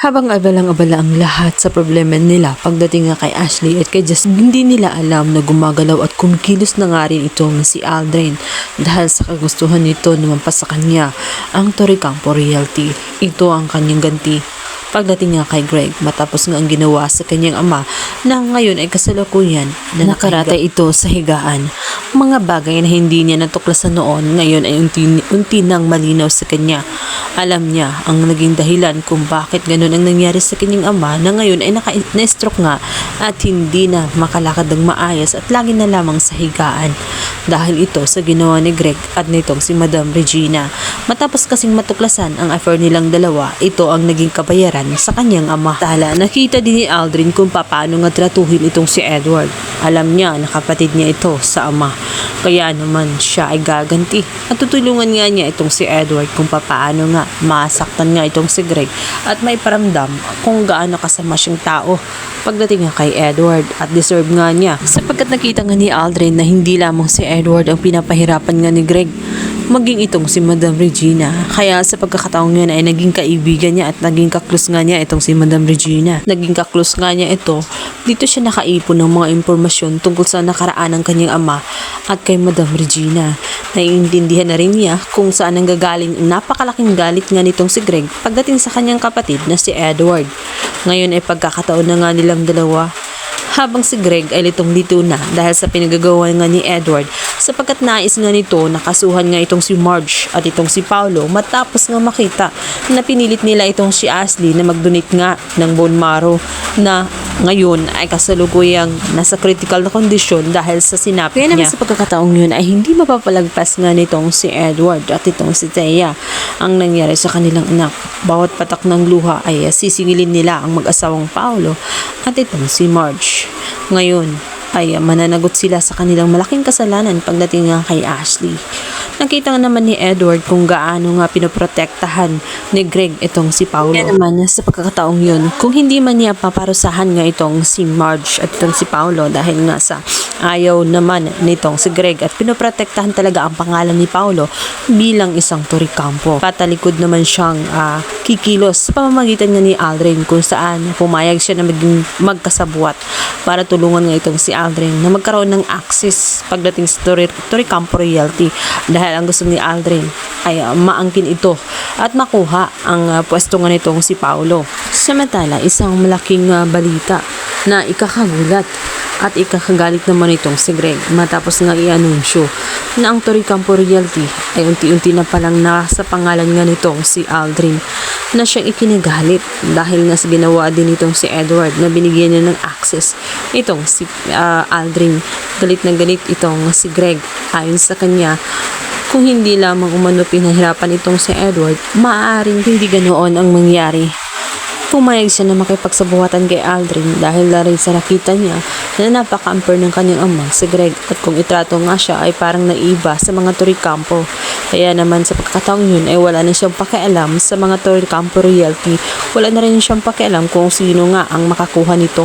Habang abalang-abala ang lahat sa problema nila pagdating nga kay Ashley at kay Jess, hindi nila alam na gumagalaw at kumikilos na nga rin itong si Aldrin dahil sa kagustuhan nito naman pa sa kanya ang Torrecampo Realty. Ito ang kanyang ganti pagdating nga kay Greg matapos nga ang ginawa sa kanyang ama na ngayon ay kasalukuyan na nakaratay ito sa higaan. Mga bagay na hindi niya natuklasan noon ngayon ay unti nang malinaw sa kanya. Alam niya ang naging dahilan kung bakit ganun ang nangyari sa kanyang ama na ngayon ay na-stroke nga at hindi na makalakad ng maayos at lagi na lamang sa higaan. Dahil ito sa ginawa ni Greg at nitong si Madam Regina. Matapos kasing matuklasan ang affair nilang dalawa, ito ang naging kabayaran sa kanyang ama. Tala, nakita din ni Aldrin kung paano nga tratuhin itong si Edward. Alam niya na kapatid niya ito sa ama. Kaya naman siya ay gaganti. At tutulungan nga niya itong si Edward kung paano nga masaktan nga itong si Greg at may paramdam kung gaano kasama siyang tao pagdating nga kay Edward at deserve nga niya. Sapagkat nakita nga ni Aldrin na hindi lamang si Edward ang pinapahirapan nga ni Greg, maging itong si Madam Regina. Kaya sa pagkakataong yun ay naging kaibigan niya at naging kaklus nga niya itong si Madam Regina. Naging kaklus nga niya ito. Dito siya nakaipon ng mga impormasyon tungkol sa nakaraan ng kanyang ama at kay Madam Regina. Naiintindihan na rin niya kung saan ang gagaling napakalaking galit nga nitong si Greg pagdating sa kanyang kapatid na si Edward. Ngayon ay pagkakataon na nga nilang dalawa habang si Greg ay litong-lito na dahil sa pinagagawa nga ni Edward sapagkat nais nga nito nakasuhan nga itong si Marge at itong si Paolo matapos nga makita na pinilit nila itong si Ashley na mag-donate nga ng bone marrow na ngayon ay kasalukuyang nasa critical na kondisyon dahil sa sinapit niya. Kaya naman sa pagkakataong yun ay hindi mapapalagpas nga nitong si Edward at itong si Thea ang nangyari sa kanilang anak. Bawat patak ng luha ay sisingilin nila ang mag-asawang Paolo at itong si Marge. Ngayon ay mananagot sila sa kanilang malaking kasalanan pagdating nga kay Ashley. Nakita nga naman ni Edward kung gaano nga pinoprotektahan ni Greg itong si Paolo. Kaya naman sa pagkakataong yun, kung hindi man niya paparusahan nga itong si Marge at itong si Paolo dahil nga sa ayaw naman nitong si Greg at pinoprotektahan talaga ang pangalan ni Paolo bilang isang Torrecampo. Patalikod naman siyang kikilos sa pamamagitan nga ni Aldrin kung saan pumayag siya na maging magkasabwat para tulungan nga itong si Aldrin na magkaroon ng access pagdating sa Torrecampo Realty dahil ang gusto ni Aldrin ay maangkin ito at makuha ang pwesto nga nitong si Paolo. Samantala, isang malaking balita na ikakagulat at ikakagalit naman itong si Greg matapos nga i-anunsyo na ang Torrecampo Realty ay unti-unti na palang nasa pangalan nga nitong si Aldrin na siyang ikinagalit dahil nga sa ginawa din itong si Edward na binigyan niya ng access itong si Aldrin. Galit na galit itong si Greg. Ayon sa kanya, kung hindi lamang umano pinahirapan itong si Edward, maaaring hindi ganoon ang mangyari. Pumayag siya na makipagsabuhatan kay Aldrin dahil na rin sa nakita niya na napaka-unfair ng kanyang amang si Greg at kung itrato nga siya ay parang naiba sa mga Torrecampo. Kaya naman sa pagkakataong yun ay wala na siyang pakialam sa mga Torrecampo Realty. Wala na rin siyang pakialam kung sino nga ang makakuha nito.